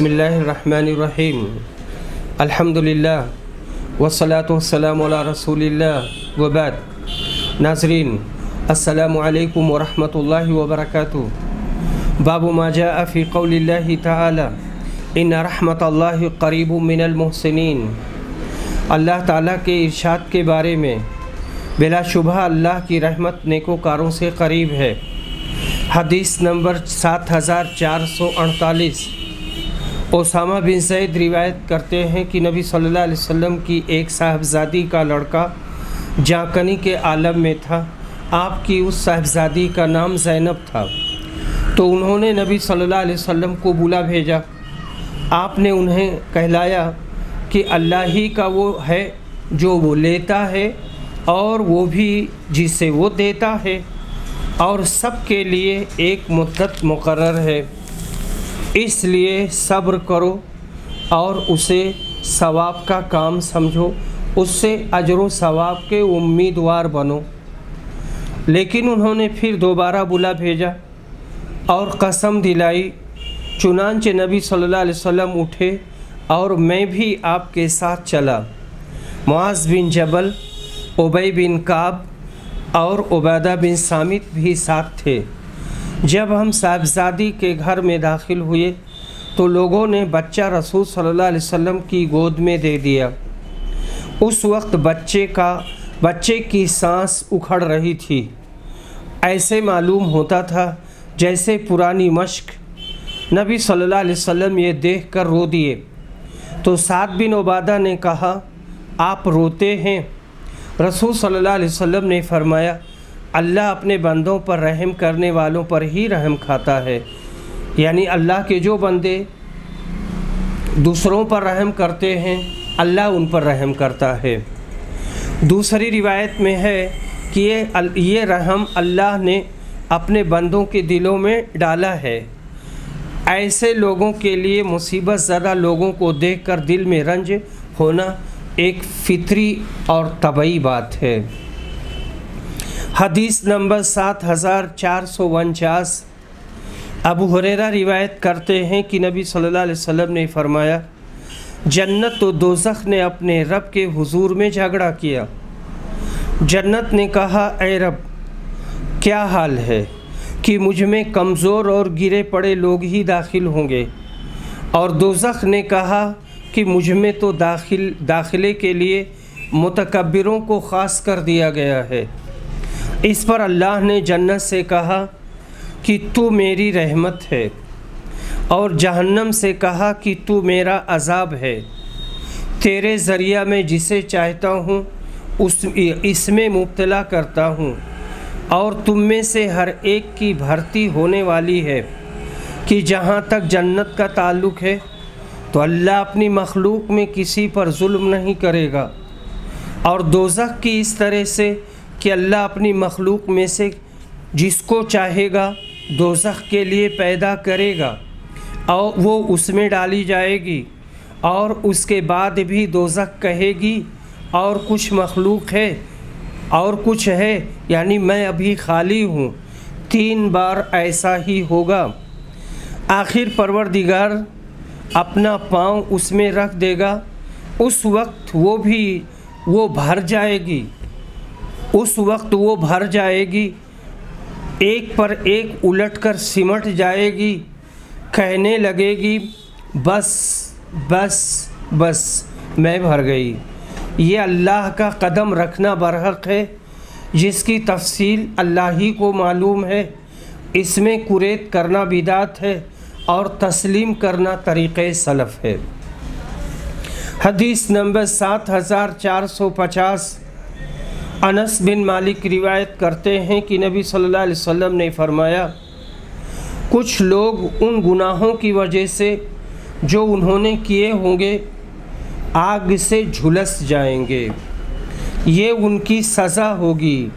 بسم اللہ الرحمن الرحیم الحمدللہ والصلاة والسلام علی رسول اللہ وبعد۔ ناظرین السلام علیکم ورحمۃ اللہ وبرکاتہ۔ باب ما جاء فی قول اللہ تعالی ان رحمت اللہ قریب من المحسنین۔ اللہ تعالیٰ کے ارشاد کے بارے میں بلا شبہ اللہ کی رحمت نیکوکاروں سے قریب ہے۔ حدیث نمبر 7448۔ اسامہ بن زید روایت کرتے ہیں کہ نبی صلی اللہ علیہ وسلم کی ایک صاحبزادی کا لڑکا جانکنی کے عالم میں تھا۔ آپ کی اس صاحبزادی کا نام زینب تھا، تو انہوں نے نبی صلی اللہ علیہ وسلم کو بلا بھیجا۔ آپ نے انہیں کہلایا کہ اللہ ہی کا وہ ہے جو وہ لیتا ہے اور وہ بھی جسے وہ دیتا ہے، اور سب کے لیے ایک مدت مقرر ہے، اس لیے صبر کرو اور اسے ثواب کا کام سمجھو، اس سے اجر و ثواب کے امیدوار بنو۔ لیکن انہوں نے پھر دوبارہ بلا بھیجا اور قسم دلائی۔ چنانچہ نبی صلی اللہ علیہ وسلم اٹھے اور میں بھی آپ کے ساتھ چلا۔ معاذ بن جبل، ابی بن کعب اور عبادہ بن صامت بھی ساتھ تھے۔ جب ہم صاحبزادی کے گھر میں داخل ہوئے تو لوگوں نے بچہ رسول صلی اللہ علیہ وسلم کی گود میں دے دیا۔ اس وقت بچے کی سانس اکھڑ رہی تھی، ایسے معلوم ہوتا تھا جیسے پرانی مشق۔ نبی صلی اللہ علیہ وسلم یہ دیکھ کر رو دیے تو سعد بن عبادہ نے کہا، آپ روتے ہیں؟ رسول صلی اللہ علیہ وسلم نے فرمایا، اللہ اپنے بندوں پر رحم کرنے والوں پر ہی رحم کھاتا ہے، یعنی اللہ کے جو بندے دوسروں پر رحم کرتے ہیں اللہ ان پر رحم کرتا ہے۔ دوسری روایت میں ہے کہ یہ رحم اللہ نے اپنے بندوں کے دلوں میں ڈالا ہے۔ ایسے لوگوں کے لیے مصیبت زدہ لوگوں کو دیکھ کر دل میں رنج ہونا ایک فطری اور طبعی بات ہے۔ حدیث نمبر 7449۔ ابو ہریرہ روایت کرتے ہیں کہ نبی صلی اللہ علیہ وسلم نے فرمایا، جنت و دوزخ نے اپنے رب کے حضور میں جھگڑا کیا۔ جنت نے کہا، اے رب، کیا حال ہے کہ مجھ میں کمزور اور گرے پڑے لوگ ہی داخل ہوں گے، اور دوزخ نے کہا کہ مجھ میں تو داخلے کے لیے متکبروں کو خاص کر دیا گیا ہے۔ اس پر اللہ نے جنت سے کہا کہ تو میری رحمت ہے، اور جہنم سے کہا کہ تو میرا عذاب ہے۔ تیرے ذریعہ میں جسے چاہتا ہوں اس میں مبتلا کرتا ہوں، اور تم میں سے ہر ایک کی بھرتی ہونے والی ہے کہ جہاں تک جنت کا تعلق ہے تو اللہ اپنی مخلوق میں کسی پر ظلم نہیں کرے گا، اور دوزخ کی اس طرح سے کہ اللہ اپنی مخلوق میں سے جس کو چاہے گا دوزخ کے لیے پیدا کرے گا اور وہ اس میں ڈالی جائے گی، اور اس کے بعد بھی دوزخ کہے گی اور کچھ مخلوق ہے اور کچھ ہے، یعنی میں ابھی خالی ہوں۔ 3 بار ایسا ہی ہوگا۔ آخر پروردگار اپنا پاؤں اس میں رکھ دے گا، اس وقت وہ بھر جائے گی، ایک پر ایک الٹ کر سمٹ جائے گی، کہنے لگے گی، بس بس بس میں بھر گئی۔ یہ اللہ کا قدم رکھنا برحق ہے، جس کی تفصیل اللہ ہی کو معلوم ہے۔ اس میں قریت کرنا بدعت ہے اور تسلیم کرنا طریقۂ سلف ہے۔ حدیث نمبر 7450۔ انس بن مالک روایت کرتے ہیں کہ نبی صلی اللہ علیہ وسلم نے فرمایا، کچھ لوگ ان گناہوں کی وجہ سے جو انہوں نے کیے ہوں گے آگ سے جھلس جائیں گے، یہ ان کی سزا ہوگی،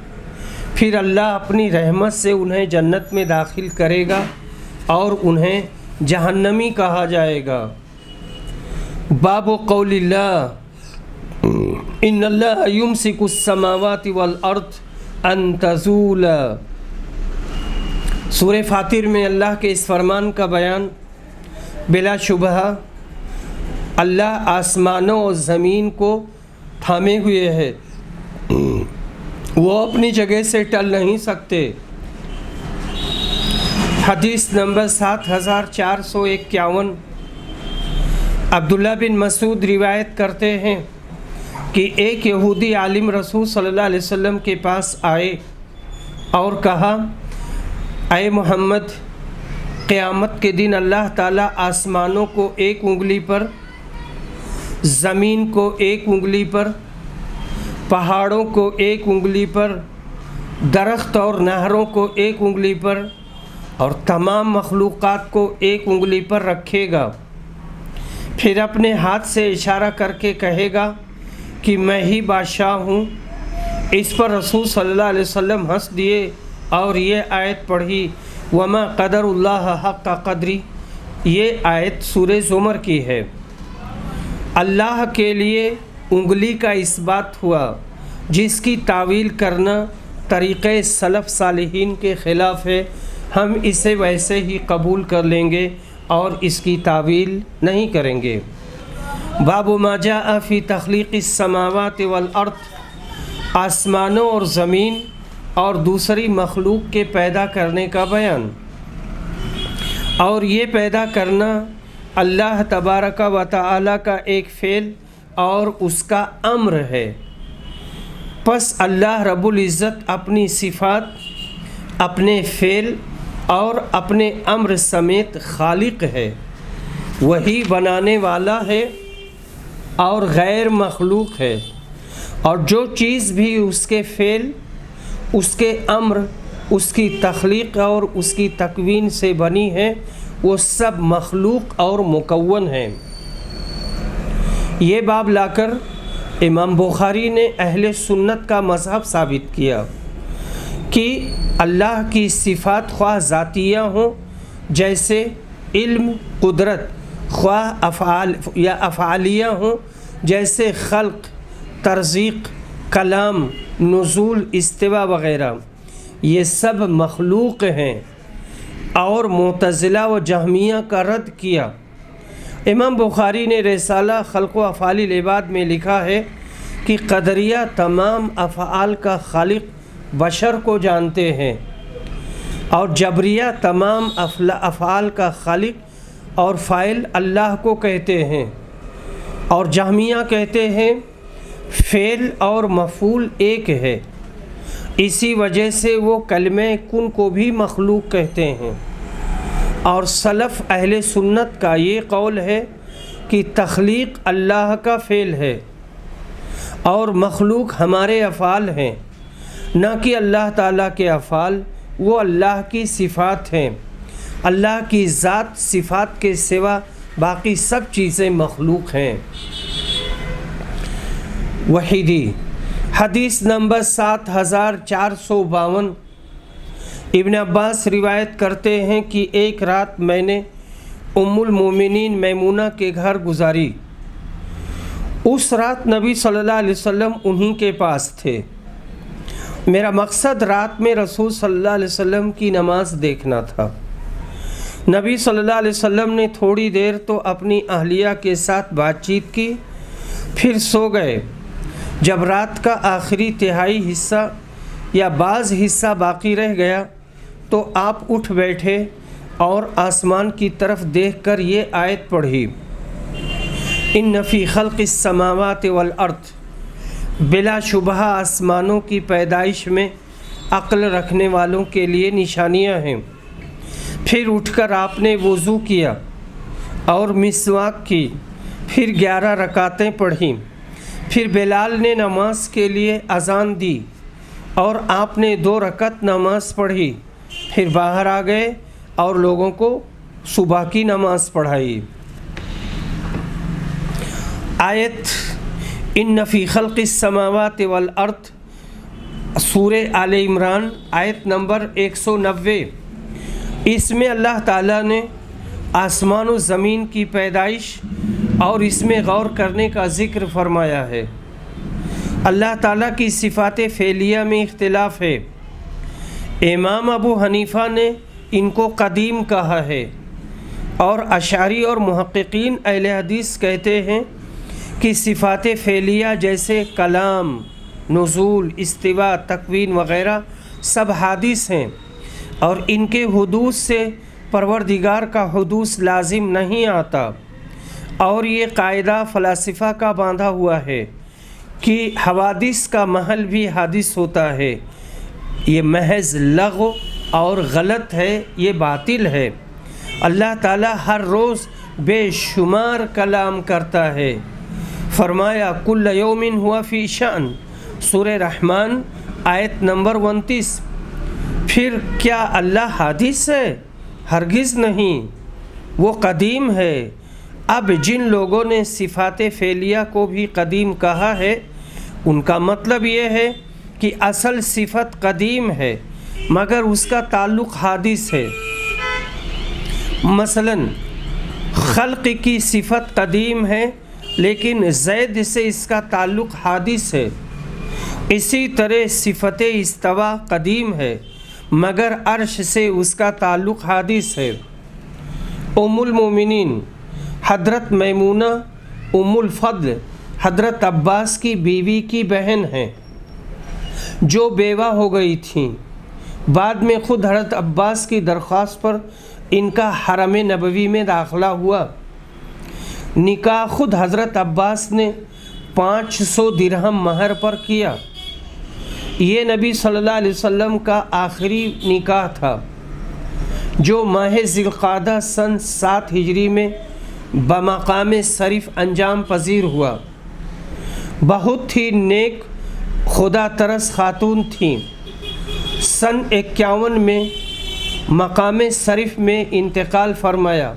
پھر اللہ اپنی رحمت سے انہیں جنت میں داخل کرے گا اور انہیں جہنمی کہا جائے گا۔ باب قول اللہ ان اللہ یمسک السماوات والارض ان تزولا۔ سورہ فاطر میں اللہ کے اس فرمان کا بیان بلا شبہ اللہ آسمانوں اور زمین کو تھامے ہوئے ہے، وہ اپنی جگہ سے ٹل نہیں سکتے۔ حدیث نمبر 7451 عبداللہ بن مسعود روایت کرتے ہیں کہ ایک یہودی عالم رسول صلی اللہ علیہ وسلم کے پاس آئے اور کہا، اے محمد، قیامت کے دن اللہ تعالیٰ آسمانوں کو ایک انگلی پر، زمین کو ایک انگلی پر، پہاڑوں کو ایک انگلی پر، درخت اور نہروں کو ایک انگلی پر اور تمام مخلوقات کو ایک انگلی پر رکھے گا، پھر اپنے ہاتھ سے اشارہ کر کے کہے گا کہ میں ہی بادشاہ ہوں۔ اس پر رسول صلی اللہ علیہ وسلم ہنس دیے اور یہ آیت پڑھی، وما قدر اللہ حق قدری۔ یہ آیت سورہ زمر کی ہے۔ اللہ کے لیے انگلی کا اثبات ہوا، جس کی تعویل کرنا طریقۂ سلف صالحین کے خلاف ہے۔ ہم اسے ویسے ہی قبول کر لیں گے اور اس کی تعویل نہیں کریں گے۔ باب ما جاء فی تخلیق السماوات والارض، آسمانوں اور زمین اور دوسری مخلوق کے پیدا کرنے کا بیان۔ اور یہ پیدا کرنا اللہ تبارک و تعالی کا ایک فعل اور اس کا امر ہے۔ پس اللہ رب العزت اپنی صفات، اپنے فعل اور اپنے امر سمیت خالق ہے، وہی بنانے والا ہے اور غیر مخلوق ہے، اور جو چیز بھی اس کے فعل، اس کے امر، اس کی تخلیق اور اس کی تکوین سے بنی ہے، وہ سب مخلوق اور مکون ہیں۔ یہ باب لا کر امام بخاری نے اہل سنت کا مذہب ثابت کیا کہ اللہ کی صفات خواہ ذاتیہ ہوں جیسے علم، قدرت، خواہ افعال یا افعالیہ ہوں جیسے خلق، ترزیق، کلام، نزول، استوا وغیرہ، یہ سب مخلوق ہیں، اور معتزلہ و جہمیہ کا رد کیا۔ امام بخاری نے رسالہ خلق و افعال العباد میں لکھا ہے کہ قدریہ تمام افعال کا خالق بشر کو جانتے ہیں، اور جبریہ تمام افعال کا خالق اور فاعل اللہ کو کہتے ہیں، اور جہمیہ کہتے ہیں فعل اور مفعول ایک ہے، اسی وجہ سے وہ کلمہ کن کو بھی مخلوق کہتے ہیں۔ اور سلف اہل سنت کا یہ قول ہے کہ تخلیق اللہ کا فعل ہے اور مخلوق ہمارے افعال ہیں، نہ کہ اللہ تعالیٰ کے افعال، وہ اللہ کی صفات ہیں۔ اللہ کی ذات صفات کے سوا باقی سب چیزیں مخلوق ہیں۔ وحیدی حدیث نمبر 7452 ابن عباس روایت کرتے ہیں کہ ایک رات میں نے ام المومنین میمونہ کے گھر گزاری۔ اس رات نبی صلی اللہ علیہ وسلم انہی کے پاس تھے۔ میرا مقصد رات میں رسول صلی اللہ علیہ وسلم کی نماز دیکھنا تھا۔ نبی صلی اللہ علیہ وسلم نے تھوڑی دیر تو اپنی اہلیہ کے ساتھ بات چیت کی، پھر سو گئے۔ جب رات کا آخری تہائی حصہ یا بعض حصہ باقی رہ گیا تو آپ اٹھ بیٹھے اور آسمان کی طرف دیکھ کر یہ آیت پڑھی، ان فی خلق السماوات والارض، بلا شبہ آسمانوں کی پیدائش میں عقل رکھنے والوں کے لیے نشانیاں ہیں۔ پھر اٹھ کر آپ نے وضو کیا اور مسواک کی، پھر 11 رکعتیں پڑھیں، پھر بلال نے نماز کے لیے اذان دی اور آپ نے 2 رکعت نماز پڑھی، پھر باہر آ گئے اور لوگوں کو صبح کی نماز پڑھائی۔ آیت ان فی خلق السماوات والارض، سورہ آل عمران، آیت نمبر 190۔ اس میں اللہ تعالیٰ نے آسمان و زمین کی پیدائش اور اس میں غور کرنے کا ذکر فرمایا ہے۔ اللہ تعالیٰ کی صفات فعلیہ میں اختلاف ہے۔ امام ابو حنیفہ نے ان کو قدیم کہا ہے، اور اشعری اور محققین اہل حدیث کہتے ہیں کہ صفات فعلیہ جیسے کلام، نزول، استواء، تکوین وغیرہ سب حادث ہیں، اور ان کے حدوث سے پروردگار کا حدوث لازم نہیں آتا۔ اور یہ قاعدہ فلاسفہ کا باندھا ہوا ہے کہ حوادث کا محل بھی حادث ہوتا ہے۔ یہ محض لغو اور غلط ہے، یہ باطل ہے۔ اللہ تعالیٰ ہر روز بے شمار کلام کرتا ہے۔ فرمایا کل یوم ہوا فی شأن، سورہ رحمان آیت نمبر 29۔ پھر کیا اللہ حادث ہے؟ ہرگز نہیں، وہ قدیم ہے۔ اب جن لوگوں نے صفات فعلیہ کو بھی قدیم کہا ہے، ان کا مطلب یہ ہے کہ اصل صفت قدیم ہے مگر اس کا تعلق حادث ہے۔ مثلا خلق کی صفت قدیم ہے لیکن زید سے اس کا تعلق حادث ہے۔ اسی طرح صفت استوا قدیم ہے مگر عرش سے اس کا تعلق حادث ہے۔ ام المومنین حضرت میمونہ ام الفضل حضرت عباس کی بیوی کی بہن ہیں جو بیوہ ہو گئی تھیں۔ بعد میں خود حضرت عباس کی درخواست پر ان کا حرم نبوی میں داخلہ ہوا۔ نکاح خود حضرت عباس نے 500 درہم مہر پر کیا۔ یہ نبی صلی اللہ علیہ وسلم کا آخری نکاح تھا جو ماہ ذی القعدہ سن 7 ہجری میں بمقام شریف انجام پذیر ہوا۔ بہت ہی نیک خدا ترس خاتون تھیں۔ سن 51 میں مقام شریف میں انتقال فرمایا۔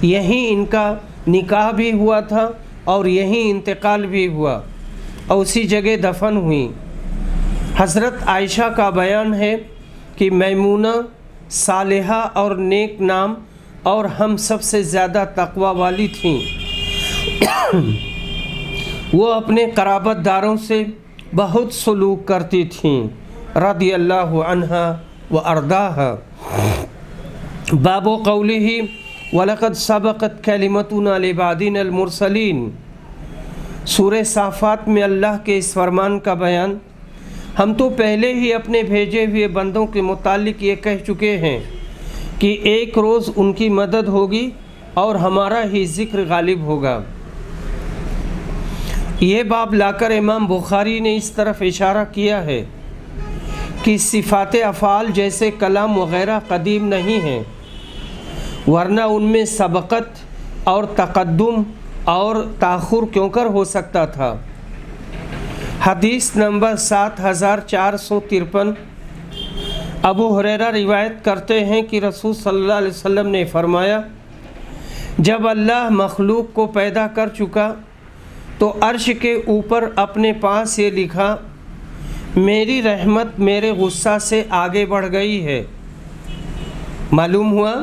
یہیں ان کا نکاح بھی ہوا تھا اور یہیں انتقال بھی ہوا اور اسی جگہ دفن ہوئیں۔ حضرت عائشہ کا بیان ہے کہ میمونہ صالحہ اور نیک نام اور ہم سب سے زیادہ تقوی والی تھیں۔ وہ اپنے قرابت داروں سے بہت سلوک کرتی تھیں، رضی اللہ عنہا وارضاہا۔ باب قولہ وَلَقَدْ سَبَقَتْ كَلِمَتُنَا لِعِبَادِنَا الْمُرْسَلِينَ، سورہ صافات میں اللہ کے اس فرمان کا بیان۔ ہم تو پہلے ہی اپنے بھیجے ہوئے بندوں کے متعلق یہ کہہ چکے ہیں کہ ایک روز ان کی مدد ہوگی اور ہمارا ہی ذکر غالب ہوگا۔ یہ باب لا کر امام بخاری نے اس طرف اشارہ کیا ہے کہ صفات افعال جیسے کلام وغیرہ قدیم نہیں ہیں، ورنہ ان میں سبقت اور تقدم اور تاخر کیوں کر ہو سکتا تھا۔ حدیث نمبر 7453، ابو ہریرہ روایت کرتے ہیں کہ رسول صلی اللہ علیہ وسلم نے فرمایا، جب اللہ مخلوق کو پیدا کر چکا تو عرش کے اوپر اپنے پاس یہ لکھا، میری رحمت میرے غصہ سے آگے بڑھ گئی ہے۔ معلوم ہوا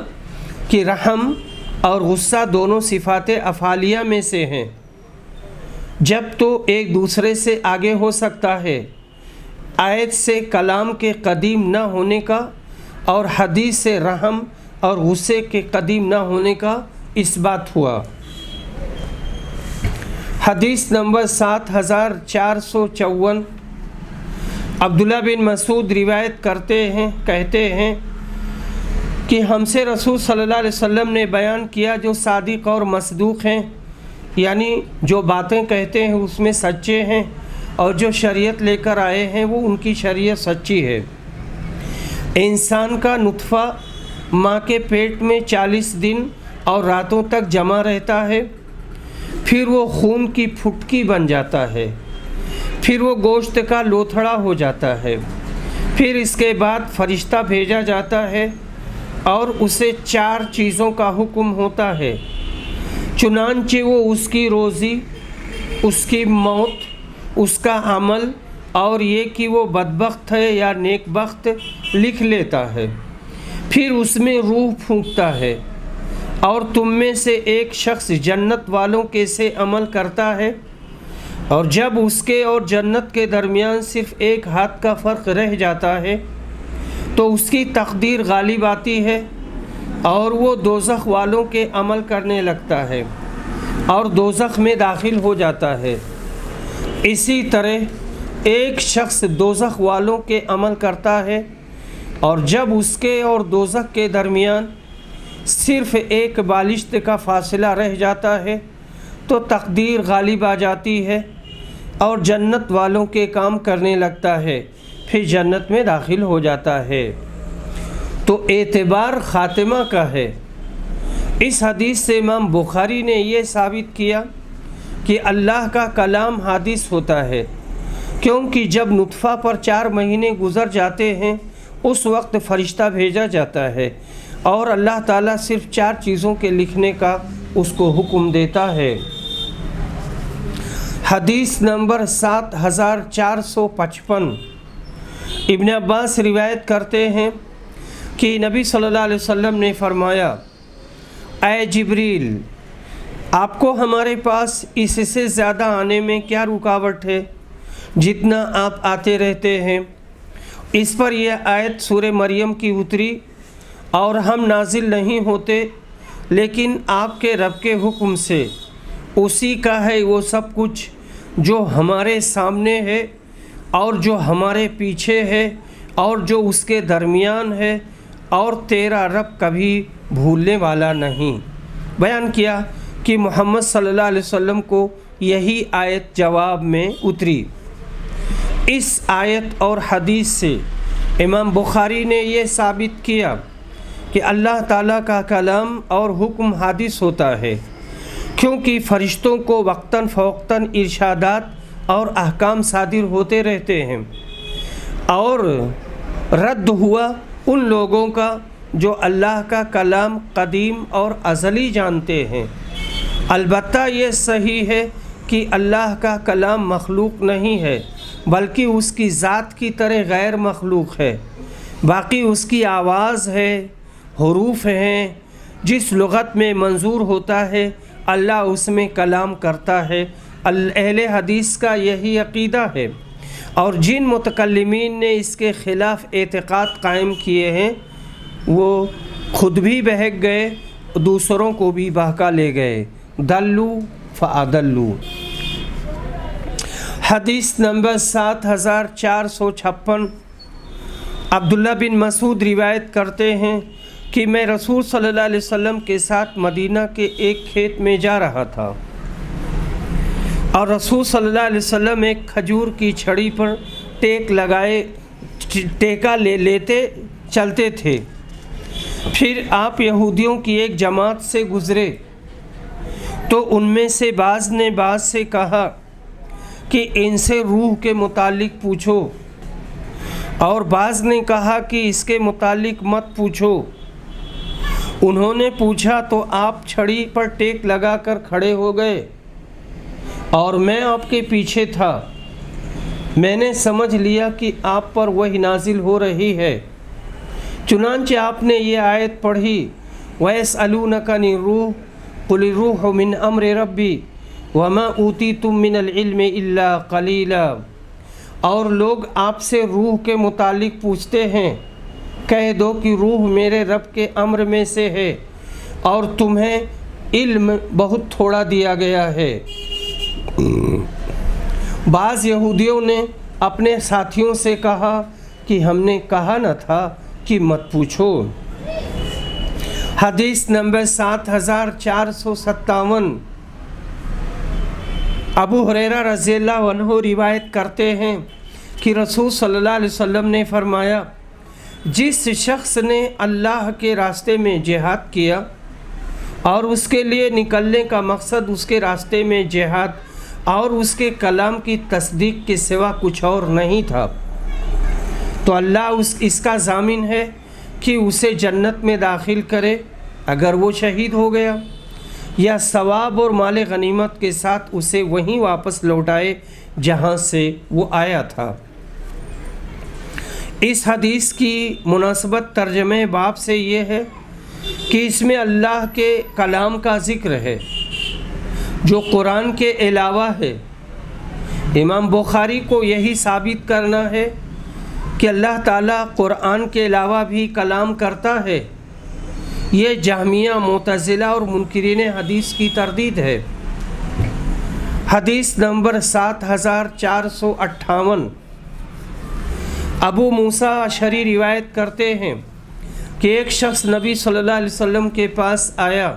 کہ رحم اور غصہ دونوں صفات افعالیہ میں سے ہیں، جب تو ایک دوسرے سے آگے ہو سکتا ہے۔ آیت سے کلام کے قدیم نہ ہونے کا اور حدیث سے رحم اور غصے کے قدیم نہ ہونے کا اس بات ہوا۔ حدیث نمبر 7454، عبداللہ بن مسعود روایت کہتے ہیں کہ ہم سے رسول صلی اللہ علیہ وسلم نے بیان کیا، جو صادق اور مصدوق ہیں، یعنی جو باتیں کہتے ہیں اس میں سچے ہیں، اور جو شریعت لے کر آئے ہیں وہ ان کی شریعت سچی ہے۔ انسان کا نطفہ ماں کے پیٹ میں 40 دن اور راتوں تک جمع رہتا ہے، پھر وہ خون کی پھٹکی بن جاتا ہے، پھر وہ گوشت کا لوتھڑا ہو جاتا ہے، پھر اس کے بعد فرشتہ بھیجا جاتا ہے اور اسے 4 چیزوں کا حکم ہوتا ہے، چنانچہ وہ اس کی روزی، اس کی موت، اس کا عمل اور یہ کہ وہ بدبخت ہے یا نیک بخت لکھ لیتا ہے، پھر اس میں روح پھونکتا ہے، اور تم میں سے ایک شخص جنت والوں کے سے عمل کرتا ہے، اور جب اس کے اور جنت کے درمیان صرف ایک ہاتھ کا فرق رہ جاتا ہے تو اس کی تقدیر غالب آتی ہے، اور وہ دوزخ والوں کے عمل کرنے لگتا ہے اور دوزخ میں داخل ہو جاتا ہے۔ اسی طرح ایک شخص دوزخ والوں کے عمل کرتا ہے اور جب اس کے اور دوزخ کے درمیان صرف ایک بالشت کا فاصلہ رہ جاتا ہے تو تقدیر غالب آ جاتی ہے اور جنت والوں کے کام کرنے لگتا ہے، پھر جنت میں داخل ہو جاتا ہے۔ تو اعتبار خاتمہ کا ہے۔ اس حدیث سے امام بخاری نے یہ ثابت کیا کہ اللہ کا کلام حادث ہوتا ہے، کیونکہ جب نطفہ پر 4 مہینے گزر جاتے ہیں اس وقت فرشتہ بھیجا جاتا ہے اور اللہ تعالیٰ صرف 4 چیزوں کے لکھنے کا اس کو حکم دیتا ہے۔ حدیث نمبر 7455 ابن عباس روایت کرتے ہیں کہ نبی صلی اللہ علیہ وسلم نے فرمایا، اے جبریل، آپ کو ہمارے پاس اس سے زیادہ آنے میں کیا رکاوٹ ہے جتنا آپ آتے رہتے ہیں؟ اس پر یہ آیت سورہ مریم کی اتری، اور ہم نازل نہیں ہوتے لیکن آپ کے رب کے حکم سے، اسی کا ہے وہ سب کچھ جو ہمارے سامنے ہے اور جو ہمارے پیچھے ہے اور جو اس کے درمیان ہے، اور تیرا رب کبھی بھولنے والا نہیں۔ بیان کیا کہ محمد صلی اللہ علیہ وسلم کو یہی آیت جواب میں اتری۔ اس آیت اور حدیث سے امام بخاری نے یہ ثابت کیا کہ اللہ تعالیٰ کا کلام اور حکم حادث ہوتا ہے، کیونکہ فرشتوں کو وقتاً فوقتاً ارشادات اور احکام صادر ہوتے رہتے ہیں، اور رد ہوا ان لوگوں کا جو اللہ کا کلام قدیم اور ازلی جانتے ہیں۔ البتہ یہ صحیح ہے کہ اللہ کا کلام مخلوق نہیں ہے، بلکہ اس کی ذات کی طرح غیر مخلوق ہے۔ باقی اس کی آواز ہے، حروف ہیں، جس لغت میں منظور ہوتا ہے اللہ اس میں کلام کرتا ہے۔ اہل حدیث کا یہی عقیدہ ہے، اور جن متکلمین نے اس کے خلاف اعتقاد قائم کیے ہیں وہ خود بھی بہک گئے، دوسروں کو بھی بہکا لے گئے۔ دلو فاضلوا۔ حدیث نمبر 7456 عبداللہ بن مسعود روایت کرتے ہیں کہ میں رسول صلی اللہ علیہ وسلم کے ساتھ مدینہ کے ایک کھیت میں جا رہا تھا، اور رسول صلی اللہ علیہ وسلم ایک کھجور کی چھڑی پر ٹیکا لیتے چلتے تھے۔ پھر آپ یہودیوں کی ایک جماعت سے گزرے تو ان میں سے بعض نے بعض سے کہا کہ ان سے روح کے متعلق پوچھو، اور بعض نے کہا کہ اس کے متعلق مت پوچھو۔ انہوں نے پوچھا تو آپ چھڑی پر ٹیک لگا کر کھڑے ہو گئے، اور میں آپ کے پیچھے تھا۔ میں نے سمجھ لیا کہ آپ پر وحی نازل ہو رہی ہے، چنانچہ آپ نے یہ آیت پڑھی، وَيَسْأَلُونَكَ عَنِ الرُّوحِ قُلِ الرُّوحُ مِنْ أَمْرِ رَبِّي وَمَا أُوتِيتُم مِّنَ الْعِلْمِ إِلَّا قَلِيلًا۔ اور لوگ آپ سے روح کے متعلق پوچھتے ہیں، کہہ دو کہ روح میرے رب کے امر میں سے ہے، اور تمہیں علم بہت تھوڑا دیا گیا ہے۔ بعض یہودیوں نے اپنے ساتھیوں سے کہا کہ ہم نے کہا نہ تھا کہ مت پوچھو۔ حدیث نمبر 7457 ابو ہریرہ رضی اللہ عنہ روایت کرتے ہیں کہ رسول صلی اللہ علیہ وسلم نے فرمایا، جس شخص نے اللہ کے راستے میں جہاد کیا اور اس کے لیے نکلنے کا مقصد اس کے راستے میں جہاد اور اس کے کلام کی تصدیق کے سوا کچھ اور نہیں تھا، تو اللہ اس کا ضامن ہے کہ اسے جنت میں داخل کرے اگر وہ شہید ہو گیا، یا ثواب اور مال غنیمت کے ساتھ اسے وہیں واپس لوٹائے جہاں سے وہ آیا تھا۔ اس حدیث کی مناسبت ترجمہ باب سے یہ ہے کہ اس میں اللہ کے کلام کا ذکر ہے جو قرآن کے علاوہ ہے۔ امام بخاری کو یہی ثابت کرنا ہے کہ اللہ تعالیٰ قرآن کے علاوہ بھی کلام کرتا ہے، یہ جہمیہ، معتزلہ اور منکرین حدیث کی تردید ہے۔ حدیث نمبر 7458، ابو موسیٰ اشعری روایت کرتے ہیں کہ ایک شخص نبی صلی اللہ علیہ وسلم کے پاس آیا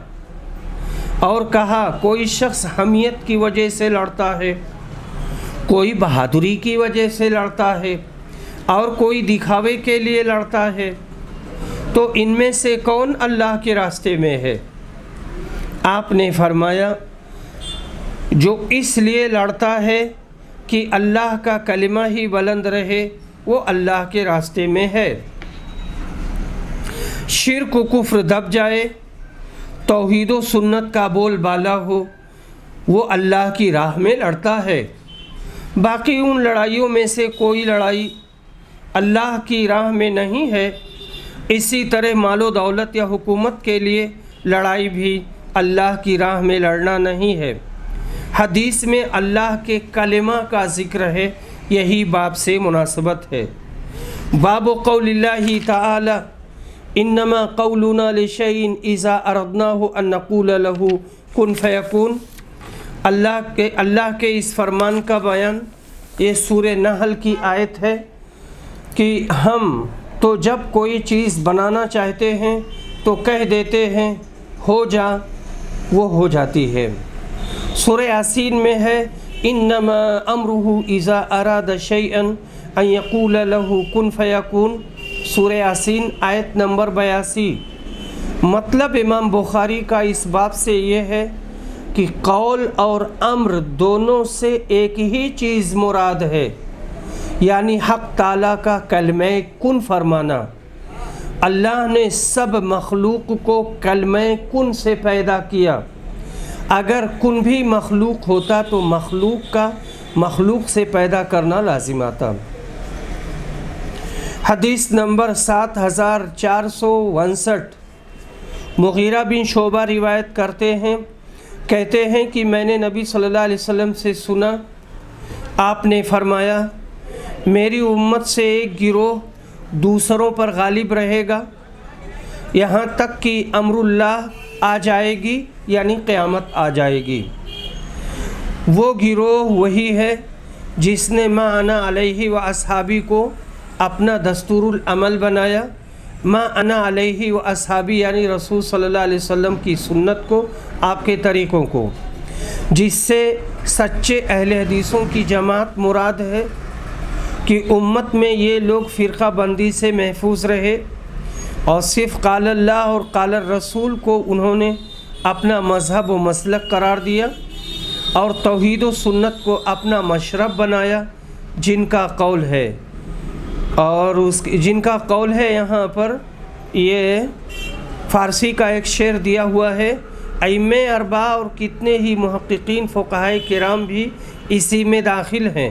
اور کہا، کوئی شخص حمیت کی وجہ سے لڑتا ہے، کوئی بہادری کی وجہ سے لڑتا ہے اور کوئی دکھاوے کے لیے لڑتا ہے، تو ان میں سے کون اللہ کے راستے میں ہے؟ آپ نے فرمایا، جو اس لیے لڑتا ہے کہ اللہ کا کلمہ ہی بلند رہے، وہ اللہ کے راستے میں ہے۔ شرک و کفر دب جائے، توحید و سنت کا بول بالا ہو، وہ اللہ کی راہ میں لڑتا ہے۔ باقی ان لڑائیوں میں سے کوئی لڑائی اللہ کی راہ میں نہیں ہے۔ اسی طرح مال و دولت یا حکومت کے لیے لڑائی بھی اللہ کی راہ میں لڑنا نہیں ہے۔ حدیث میں اللہ کے کلمہ کا ذکر ہے، یہی باب سے مناسبت ہے۔ باب قول اللہ تعالی انما قولنا لشیء اذا اردناه ان نقول له کن فیکون۔ اللہ کے اس فرمان کا بیان، یہ سورہ نحل کی آیت ہے کہ ہم تو جب کوئی چیز بنانا چاہتے ہیں تو کہہ دیتے ہیں ہو جا، وہ ہو جاتی ہے۔ سورہ یاسین میں ہے انما امرہ اذا اراد شیئا ان یقول له کن فیکون۔ سورہ یاسین آیت نمبر 82۔ مطلب امام بخاری کا اس باب سے یہ ہے کہ قول اور امر دونوں سے ایک ہی چیز مراد ہے، یعنی حق تعالیٰ کا کلمہ کن فرمانا۔ اللہ نے سب مخلوق کو کلمہ کن سے پیدا کیا۔ اگر کن بھی مخلوق ہوتا تو مخلوق کا مخلوق سے پیدا کرنا لازم آتا۔ حدیث نمبر 7459، مغیرہ بن شعبہ روایت کرتے ہیں، کہتے ہیں کہ میں نے نبی صلی اللہ علیہ وسلم سے سنا، آپ نے فرمایا، میری امت سے ایک گروہ دوسروں پر غالب رہے گا یہاں تک کہ امر اللہ آ جائے گی، یعنی قیامت آ جائے گی۔ وہ گروہ وہی ہے جس نے ما انا علیہ و اصحابی کو اپنا دستور العمل بنایا۔ ما انا علیہ و اصحابی یعنی رسول صلی اللہ علیہ وسلم کی سنت کو، آپ کے طریقوں کو، جس سے سچے اہل حدیثوں کی جماعت مراد ہے کہ امت میں یہ لوگ فرقہ بندی سے محفوظ رہے اور صرف قال اللہ اور قال الرسول کو انہوں نے اپنا مذہب و مسلک قرار دیا اور توحید و سنت کو اپنا مشرب بنایا، جن کا قول ہے جن کا قول ہے یہاں پر یہ فارسی کا ایک شعر دیا ہوا ہے۔ ائمہ اربعہ اور کتنے ہی محققین فقہائے کرام بھی اسی میں داخل ہیں،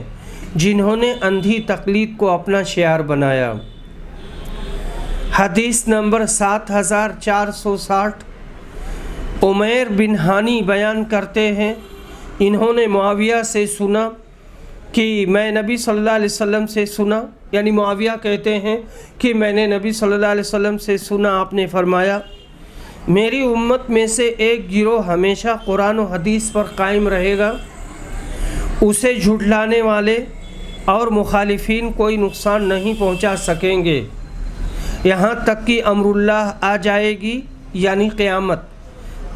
جنہوں نے اندھی تقلید کو اپنا شعار بنایا۔ حدیث نمبر 7460، عمیر بن ہانی بیان کرتے ہیں، انہوں نے معاویہ سے سنا کہ میں نبی صلی اللہ علیہ وسلم سے سنا، یعنی معاویہ کہتے ہیں کہ میں نے نبی صلی اللہ علیہ وسلم سے سنا، آپ نے فرمایا، میری امت میں سے ایک گروہ ہمیشہ قرآن و حدیث پر قائم رہے گا، اسے جھٹلانے والے اور مخالفین کوئی نقصان نہیں پہنچا سکیں گے یہاں تک کہ امر اللہ آ جائے گی، یعنی قیامت،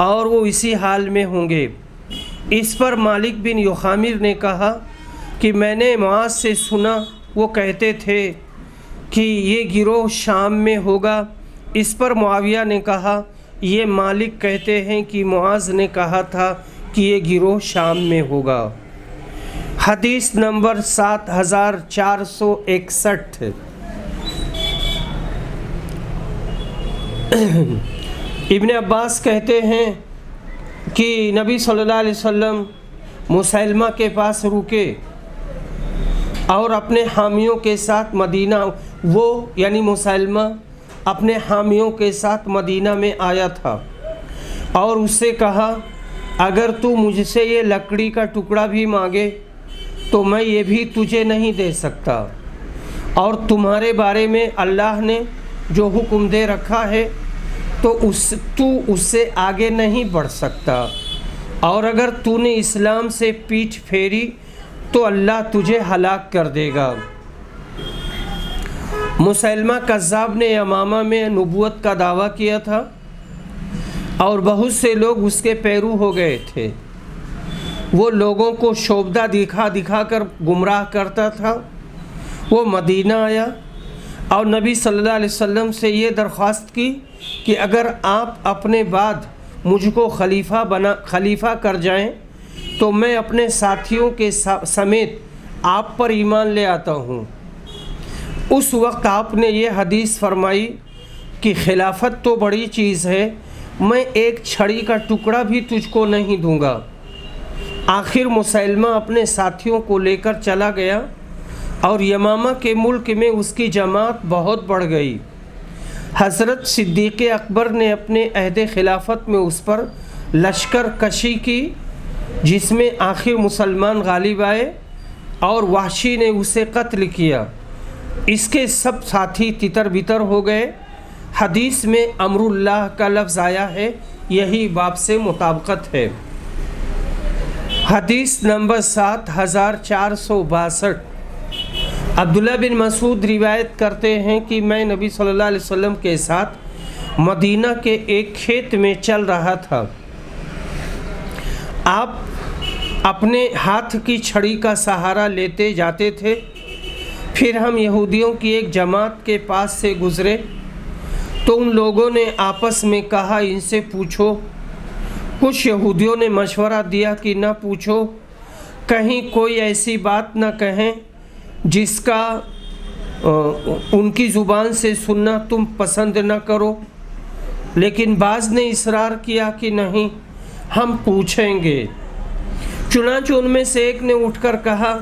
اور وہ اسی حال میں ہوں گے۔ اس پر مالک بن یخامر نے کہا کہ میں نے معاذ سے سنا، وہ کہتے تھے کہ یہ گروہ شام میں ہوگا۔ اس پر معاویہ نے کہا، یہ مالک کہتے ہیں کہ معاذ نے کہا تھا کہ یہ گروہ شام میں ہوگا۔ حدیث نمبر 7461، ابن عباس کہتے ہیں کہ نبی صلی اللہ علیہ وسلم مسلمہ کے پاس رکے اور اپنے حامیوں کے ساتھ مدینہ، وہ یعنی مسلمہ اپنے حامیوں کے ساتھ مدینہ میں آیا تھا اور اس سے کہا، اگر تو مجھ سے یہ لکڑی کا ٹکڑا بھی مانگے تو میں یہ بھی تجھے نہیں دے سکتا، اور تمہارے بارے میں اللہ نے جو حکم دے رکھا ہے تو تو اس سے آگے نہیں بڑھ سکتا، اور اگر تو نے اسلام سے پیٹھ پھیری تو اللہ تجھے ہلاک کر دے گا۔ مسیلمہ کذاب نے یمامہ میں نبوت کا دعویٰ کیا تھا اور بہت سے لوگ اس کے پیرو ہو گئے تھے۔ وہ لوگوں کو شوبدہ دکھا کر گمراہ کرتا تھا۔ وہ مدینہ آیا اور نبی صلی اللہ علیہ وسلم سے یہ درخواست کی کہ اگر آپ اپنے بعد مجھ کو خلیفہ کر جائیں تو میں اپنے ساتھیوں کے سمیت آپ پر ایمان لے آتا ہوں۔ اس وقت آپ نے یہ حدیث فرمائی کہ خلافت تو بڑی چیز ہے، میں ایک چھڑی کا ٹکڑا بھی تجھ کو نہیں دوں گا۔ آخر مسیلمہ اپنے ساتھیوں کو لے کر چلا گیا اور یمامہ کے ملک میں اس کی جماعت بہت بڑھ گئی۔ حضرت صدیق اکبر نے اپنے عہد خلافت میں اس پر لشکر کشی کی، جس میں آخر مسلمان غالب آئے اور وحشی نے اسے قتل کیا۔ اس کے سب ساتھی تتر بتر ہو گئے۔ حدیث میں امر اللہ کا لفظ آیا ہے، یہی باب سے مطابقت ہے۔ حدیث نمبر 7462۔ عبداللہ بن مسعود روایت کرتے ہیں کہ میں نبی صلی اللہ علیہ وسلم کے ساتھ مدینہ کے ایک کھیت میں چل رہا تھا۔ آپ اپنے ہاتھ کی چھڑی کا سہارا لیتے جاتے تھے۔ پھر ہم یہودیوں کی ایک جماعت کے پاس سے گزرے تو ان لوگوں نے آپس میں کہا ان سے پوچھو۔ کچھ یہودیوں نے مشورہ دیا کہ نہ پوچھو، کہیں کوئی ایسی بات نہ کہیں جس کا ان کی زبان سے سننا تم پسند نہ کرو، لیکن بعض نے اصرار کیا کہ نہیں، ہم پوچھیں گے۔ چنانچہ ان میں سے ایک نے اٹھ کر کہا،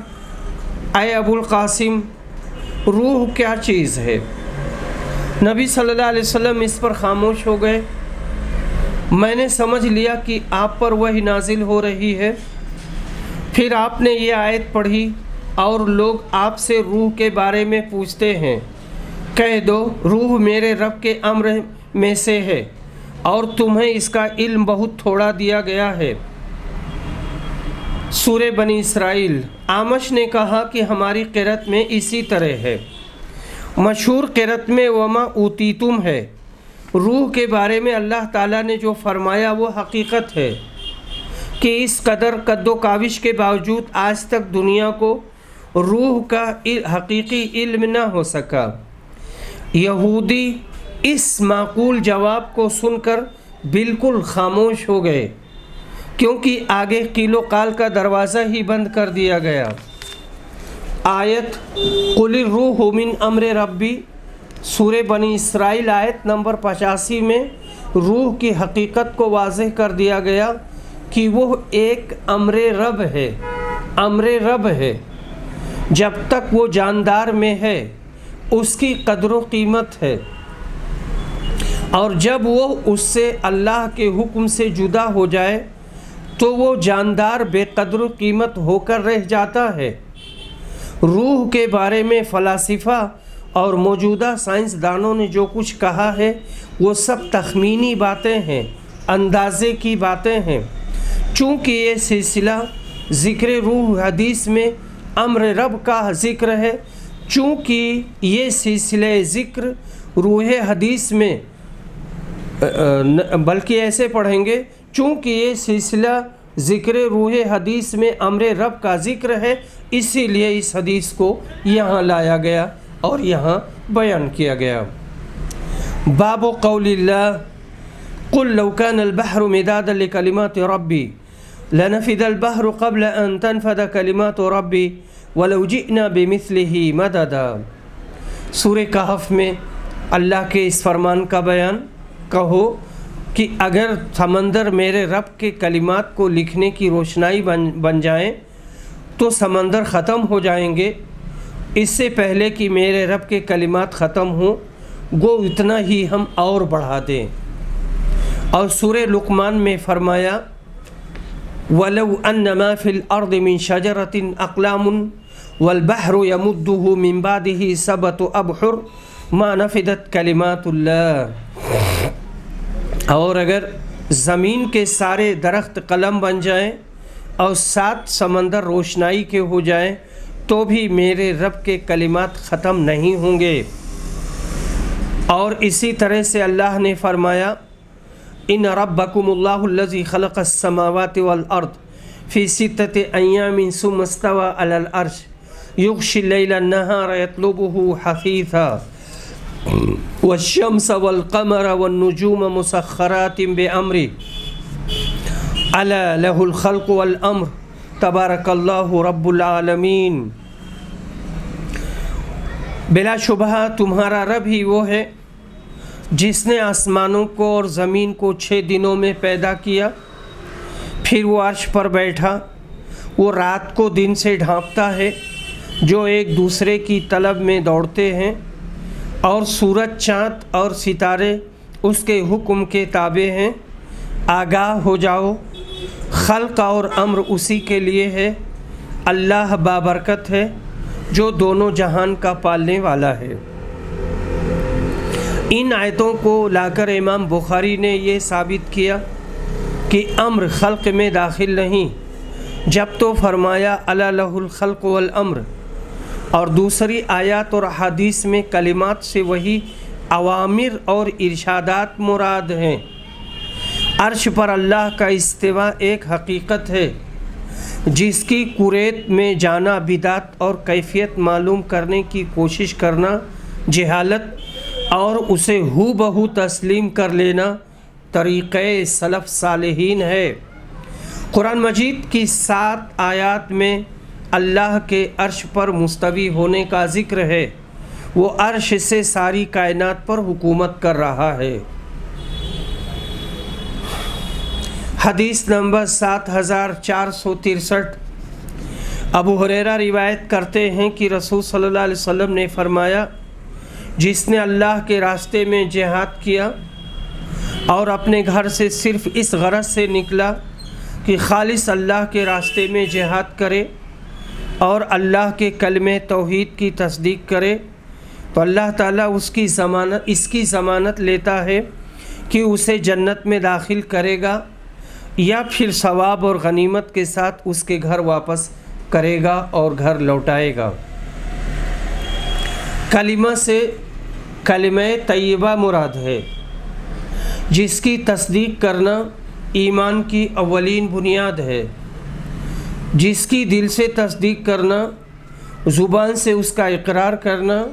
اے ابو القاسم، روح کیا چیز ہے؟ نبی صلی اللہ علیہ وسلم اس پر خاموش ہو گئے۔ میں نے سمجھ لیا کہ آپ پر وحی نازل ہو رہی ہے۔ پھر آپ نے یہ آیت پڑھی، اور لوگ آپ سے روح کے بارے میں پوچھتے ہیں، کہہ دو روح میرے رب کے امر میں سے ہے اور تمہیں اس کا علم بہت تھوڑا دیا گیا ہے۔ سورہ بنی اسرائیل۔ آمش نے کہا کہ ہماری قرأت میں اسی طرح ہے۔ مشہور قرأت میں وما اوتیتم ہے۔ روح کے بارے میں اللہ تعالیٰ نے جو فرمایا وہ حقیقت ہے کہ اس قدر قد و کاوش کے باوجود آج تک دنیا کو روح کا حقیقی علم نہ ہو سکا۔ یہودی اس معقول جواب کو سن کر بالکل خاموش ہو گئے، کیونکہ آگے قیل و قال کا دروازہ ہی بند کر دیا گیا۔ آیت قل الروح من امر ربی، سورہ بنی اسرائیل آیت نمبر 85 میں روح کی حقیقت کو واضح کر دیا گیا کہ وہ ایک امر رب ہے۔ امر رب ہے، جب تک وہ جاندار میں ہے اس کی قدر و قیمت ہے، اور جب وہ اس سے اللہ کے حکم سے جدا ہو جائے تو وہ جاندار بے قدر و قیمت ہو کر رہ جاتا ہے۔ روح کے بارے میں فلاسفہ اور موجودہ سائنسدانوں نے جو کچھ کہا ہے وہ سب تخمینی باتیں ہیں، اندازے کی باتیں ہیں۔ چونکہ یہ سلسلہ ذکر روح حدیث میں امر رب کا ذکر ہے، چونکہ یہ سلسلہ ذکر روح حدیث میں بلکہ ایسے پڑھیں گے، چونکہ یہ سلسلہ ذکر روح حدیث میں امر رب کا ذکر ہے، اسی لیے اس حدیث کو یہاں لایا گیا اور یہاں بیان کیا گیا۔ باب قول اللہ قل لو كان البحر مدادا لكلمات ربي لنفد البحر قبل ان تنفد كلمات ربي ولو جئنا بمثله مددا۔ سورہ کہف میں اللہ کے اس فرمان کا بیان، کہو کہ اگر سمندر میرے رب کے کلمات کو لکھنے کی روشنائی بن جائیں تو سمندر ختم ہو جائیں گے، اس سے پہلے کہ میرے رب کے کلمات ختم ہوں، گو اتنا ہی ہم اور بڑھا دیں۔ اور سورہ لقمان میں فرمایا وَلَوْ أَنَّ مَا فِي الْأَرْضِ مِنْ شَجَرَةٍ أَقْلَامٌ وَالْبَحْرُ يَمُدُّهُ مِنْ بَعْدِهِ سَبْعَةُ أَبْحُرٍ مَا نَفِدَتْ كَلِمَاتُ اللَّهِ۔ اور اگر زمین کے سارے درخت قلم بن جائیں اور 7 سمندر روشنائی کے ہو جائیں تو بھی میرے رب کے کلمات ختم نہیں ہوں گے۔ اور اسی طرح سے اللہ نے فرمایا ان ربکم اللہ الذی خلق السماوات والارض فی 6 ایام ثم استوى علی العرش یغشی اللیل النہار یطلبہ حثیثا والشمس والقمر والنجوم مسخرات بأمرہ الا لہ الخلق والامر تبارک اللہ رب العالمین۔ بلا شبہ تمہارا رب ہی وہ ہے جس نے آسمانوں کو اور زمین کو 6 دنوں میں پیدا کیا، پھر وہ عرش پر بیٹھا۔ وہ رات کو دن سے ڈھانپتا ہے جو ایک دوسرے کی طلب میں دوڑتے ہیں، اور سورج، چاند اور ستارے اس کے حکم کے تابع ہیں۔ آگاہ ہو جاؤ، خلق اور امر اسی کے لیے ہے۔ اللہ بابرکت ہے جو دونوں جہان کا پالنے والا ہے۔ ان آیتوں کو لا کر امام بخاری نے یہ ثابت کیا کہ امر خلق میں داخل نہیں، جب تو فرمایا الا لہ الخلق والامر، اور دوسری آیات اور حدیث میں کلمات سے وہی اوامر اور ارشادات مراد ہیں۔ عرش پر اللہ کا استوا ایک حقیقت ہے جس کی کوریت میں جانا بدعت اور کیفیت معلوم کرنے کی کوشش کرنا جہالت، اور اسے ہو بہو تسلیم کر لینا طریقہ سلف صالحین ہے۔ قرآن مجید کی 7 آیات میں اللہ کے عرش پر مستوی ہونے کا ذکر ہے۔ وہ عرش سے ساری کائنات پر حکومت کر رہا ہے۔ حدیث نمبر 7463، ابو ہریرہ روایت کرتے ہیں کہ رسول صلی اللہ علیہ وسلم نے فرمایا جس نے اللہ کے راستے میں جہاد کیا اور اپنے گھر سے صرف اس غرض سے نکلا کہ خالص اللہ کے راستے میں جہاد کرے اور اللہ کے کلمہ توحید کی تصدیق کرے، تو اللہ تعالیٰ اس کی ضمانت لیتا ہے کہ اسے جنت میں داخل کرے گا یا پھر ثواب اور غنیمت کے ساتھ اس کے گھر واپس کرے گا اور گھر لوٹائے گا۔ کلمہ سے کلمہ طیبہ مراد ہے، جس کی تصدیق کرنا ایمان کی اولین بنیاد ہے، جس کی دل سے تصدیق کرنا، زبان سے اس کا اقرار کرنا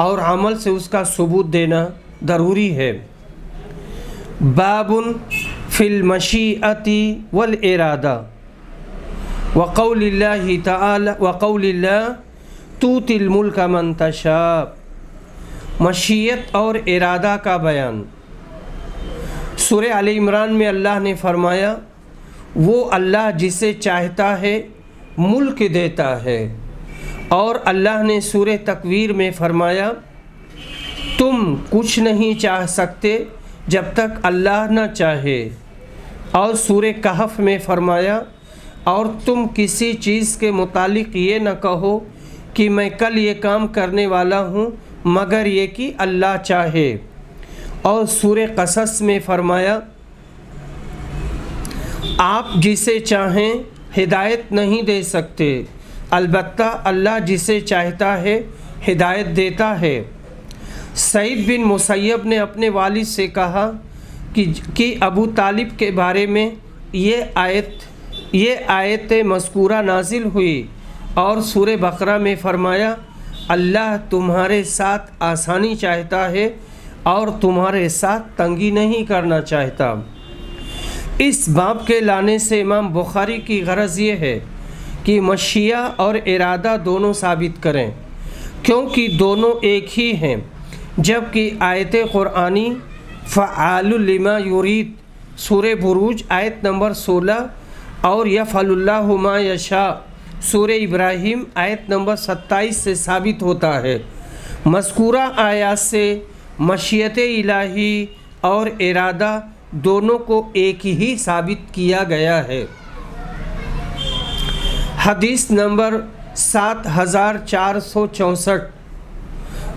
اور عمل سے اس کا ثبوت دینا ضروری ہے۔ باب فی المشیئۃ والارادہ وقول اللہ تعالی وقول اللہ تؤتی الملک من تشاء، مشیت اور ارادہ کا بیان۔ سورہ آل عمران میں اللہ نے فرمایا وہ اللہ جسے چاہتا ہے ملک دیتا ہے، اور اللہ نے سورہ تکویر میں فرمایا تم کچھ نہیں چاہ سکتے جب تک اللہ نہ چاہے، اور سورہ کہف میں فرمایا اور تم کسی چیز کے متعلق یہ نہ کہو کہ میں کل یہ کام کرنے والا ہوں مگر یہ کہ اللہ چاہے، اور سورہ قصص میں فرمایا آپ جسے چاہیں ہدایت نہیں دے سکتے، البتہ اللہ جسے چاہتا ہے ہدایت دیتا ہے۔ سعید بن مسیب نے اپنے والد سے کہا کہ ابو طالب کے بارے میں یہ آیت مذکورہ نازل ہوئی، اور سورہ بقرہ میں فرمایا اللہ تمہارے ساتھ آسانی چاہتا ہے اور تمہارے ساتھ تنگی نہیں کرنا چاہتا۔ اس باب کے لانے سے امام بخاری کی غرض یہ ہے کہ مشیہ اور ارادہ دونوں ثابت کریں، کیونکہ دونوں ایک ہی ہیں، جبکہ آیت قرآنی فعال لما یرید سورہ بروج آیت نمبر 16 اور یفعل اللہ ما یشاء سورہ ابراہیم آیت نمبر 27 سے ثابت ہوتا ہے۔ مذکورہ آیات سے مشیت الہی اور ارادہ دونوں کو ایک ہی ثابت کیا گیا ہے۔ حدیث نمبر 7464،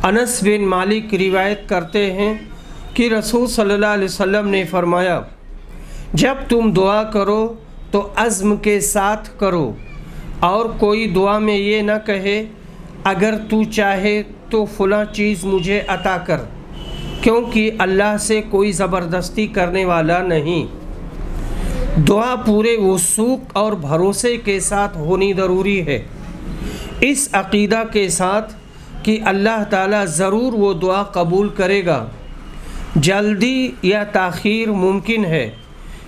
انس بن مالک روایت کرتے ہیں کہ رسول صلی اللہ علیہ وسلم نے فرمایا جب تم دعا کرو تو عزم کے ساتھ کرو اور کوئی دعا میں یہ نہ کہے اگر تو چاہے تو فلاں چیز مجھے عطا کر، کیونکہ اللہ سے کوئی زبردستی کرنے والا نہیں۔ دعا پورے وثوق اور بھروسے کے ساتھ ہونی ضروری ہے، اس عقیدہ کے ساتھ کہ اللہ تعالیٰ ضرور وہ دعا قبول کرے گا۔ جلدی یا تاخیر ممکن ہے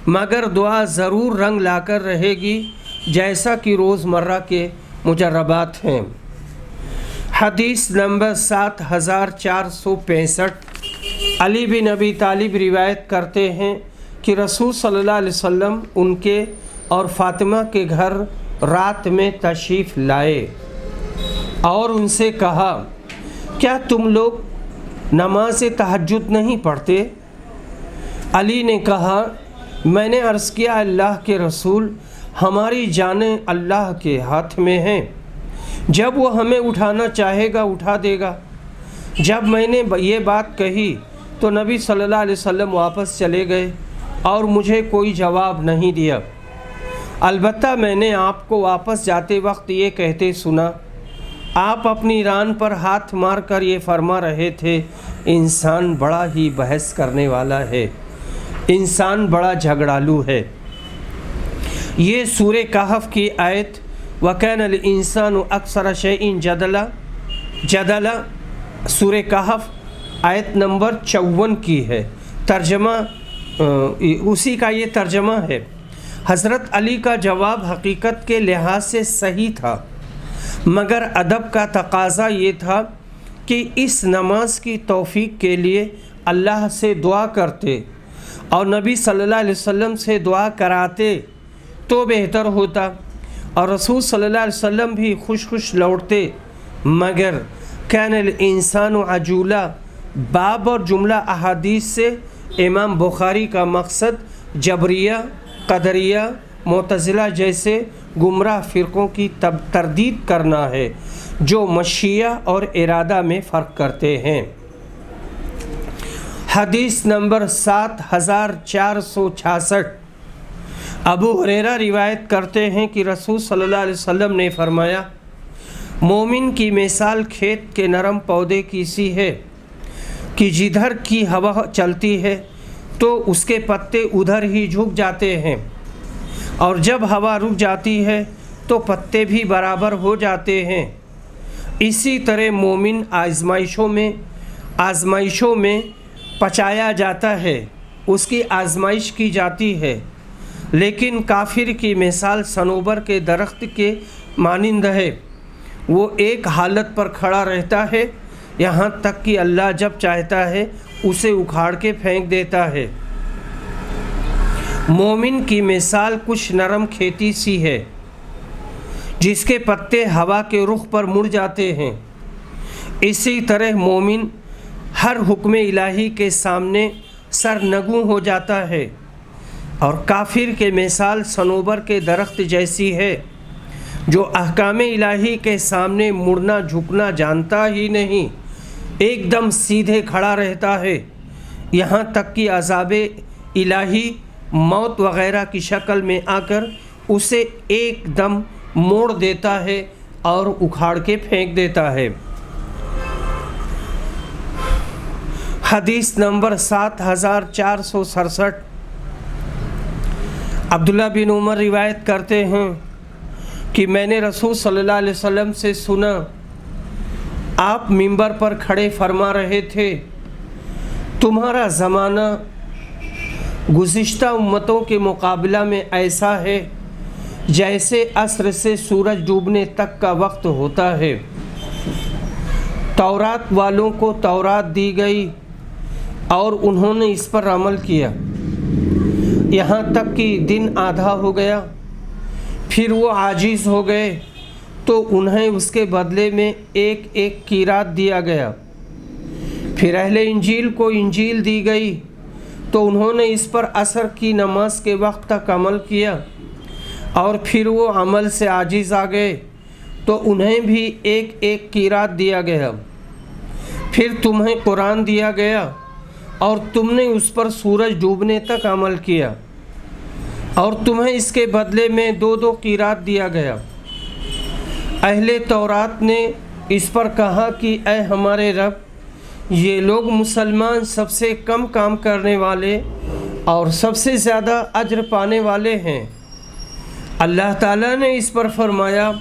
مگر دعا ضرور رنگ لا کر رہے گی، جیسا کہ روزمرہ کے مجربات ہیں۔ حدیث نمبر 7465 علی بن ابی طالب روایت کرتے ہیں کہ رسول صلی اللہ علیہ وسلم ان کے اور فاطمہ کے گھر رات میں تشریف لائے اور ان سے کہا کیا تم لوگ نماز تہجد نہیں پڑھتے؟ علی نے کہا میں نے عرض کیا اللہ کے رسول، ہماری جانیں اللہ کے ہاتھ میں ہیں، جب وہ ہمیں اٹھانا چاہے گا اٹھا دے گا۔ جب میں نے یہ بات کہی تو نبی صلی اللہ علیہ وسلم واپس چلے گئے اور مجھے کوئی جواب نہیں دیا۔ البتہ میں نے آپ کو واپس جاتے وقت یہ کہتے سنا، آپ اپنی ران پر ہاتھ مار کر یہ فرما رہے تھے انسان بڑا ہی بحث کرنے والا ہے، انسان بڑا جھگڑالو ہے۔ یہ سورہ کہف کی آیت وَكَانَ الْإِنسَانُ أَكْثَرَ شَيْءٍ جَدَلًا سورہ کہف آیت نمبر 54 کی ہے۔ ترجمہ اسی کا یہ ترجمہ ہے۔ حضرت علی کا جواب حقیقت کے لحاظ سے صحیح تھا، مگر ادب کا تقاضا یہ تھا کہ اس نماز کی توفیق کے لیے اللہ سے دعا کرتے اور نبی صلی اللہ علیہ وسلم سے دعا کراتے تو بہتر ہوتا، اور رسول صلی اللہ علیہ وسلم بھی خوش خوش لوٹتے، مگر کان الانسان عجولا باب اور جملہ احادیث سے امام بخاری کا مقصد جبریہ، قدریہ، معتزلہ جیسے گمراہ فرقوں کی تردید کرنا ہے جو مشیہ اور ارادہ میں فرق کرتے ہیں۔ حدیث نمبر 7466 ابو ہریرہ روایت کرتے ہیں کہ رسول صلی اللہ علیہ وسلم نے فرمایا مومن کی مثال کھیت کے نرم پودے کی سی ہے کہ جدھر کی ہوا چلتی ہے تو اس کے پتے ادھر ہی جھک جاتے ہیں، اور جب ہوا رک جاتی ہے تو پتے بھی برابر ہو جاتے ہیں۔ اسی طرح مومن آزمائشوں میں پچایا جاتا ہے، اس کی آزمائش کی جاتی ہے، لیکن کافر کی مثال صنوبر کے درخت کے مانند ہے، وہ ایک حالت پر کھڑا رہتا ہے یہاں تک کہ اللہ جب چاہتا ہے اسے اکھاڑ کے پھینک دیتا ہے۔ مومن کی مثال کچھ نرم کھیتی سی ہے جس کے پتے ہوا کے رخ پر مڑ جاتے ہیں، اسی طرح مومن ہر حکم الہی کے سامنے سرنگوں ہو جاتا ہے، اور کافر کے مثال صنوبر کے درخت جیسی ہے جو احکام الہی کے سامنے مڑنا جھکنا جانتا ہی نہیں، ایک دم سیدھے کھڑا رہتا ہے، یہاں تک کہ عذاب الہی موت وغیرہ کی شکل میں آ کر اسے ایک دم موڑ دیتا ہے اور اکھاڑ کے پھینک دیتا ہے۔ حدیث نمبر 7467 عبداللہ بن عمر روایت کرتے ہیں کہ میں نے رسول صلی اللہ علیہ وسلم سے سنا، آپ منبر پر کھڑے فرما رہے تھے تمہارا زمانہ گزشتہ امتوں کے مقابلہ میں ایسا ہے جیسے عصر سے سورج ڈوبنے تک کا وقت ہوتا ہے۔ تورات والوں کو تورات دی گئی اور انہوں نے اس پر عمل کیا، یہاں تک کہ دن آدھا ہو گیا، پھر وہ عاجز ہو گئے تو انہیں اس کے بدلے میں ایک ایک قیرات دیا گیا۔ پھر اہل انجیل کو انجیل دی گئی تو انہوں نے اس پر عصر کی نماز کے وقت تک عمل کیا، اور پھر وہ عمل سے عاجز آ گئے تو انہیں بھی ایک ایک قیرات دیا گیا۔ پھر تمہیں قرآن دیا گیا اور تم نے اس پر سورج ڈوبنے تک عمل کیا اور تمہیں اس کے بدلے میں 2 قیرات دیا گیا۔ اہل تورات نے اس پر کہا کہ اے ہمارے رب، یہ لوگ مسلمان سب سے کم کام کرنے والے اور سب سے زیادہ اجر پانے والے ہیں۔ اللہ تعالیٰ نے اس پر فرمایا،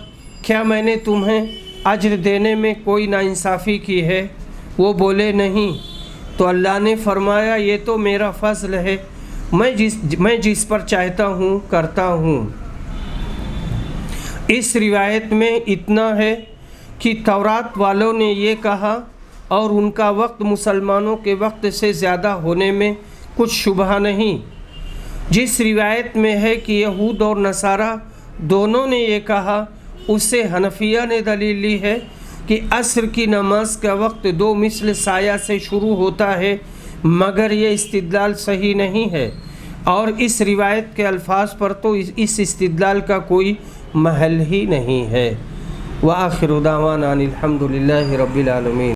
کیا میں نے تمہیں اجر دینے میں کوئی ناانصافی کی ہے؟ وہ بولے نہیں۔ تو اللہ نے فرمایا، یہ تو میرا فضل ہے، میں جس پر چاہتا ہوں کرتا ہوں۔ اس روایت میں اتنا ہے کہ تورات والوں نے یہ کہا اور ان کا وقت مسلمانوں کے وقت سے زیادہ ہونے میں کچھ شبہ نہیں۔ جس روایت میں ہے کہ یہود اور نصارہ دونوں نے یہ کہا، اس سے حنفیہ نے دلیل لی ہے کہ عصر کی نماز کا وقت 2 مثل سایہ سے شروع ہوتا ہے، مگر یہ استدلال صحیح نہیں ہے اور اس روایت کے الفاظ پر تو اس استدلال کا کوئی محل ہی نہیں ہے۔ وآخر دعوانا الحمد للہ رب العالمین۔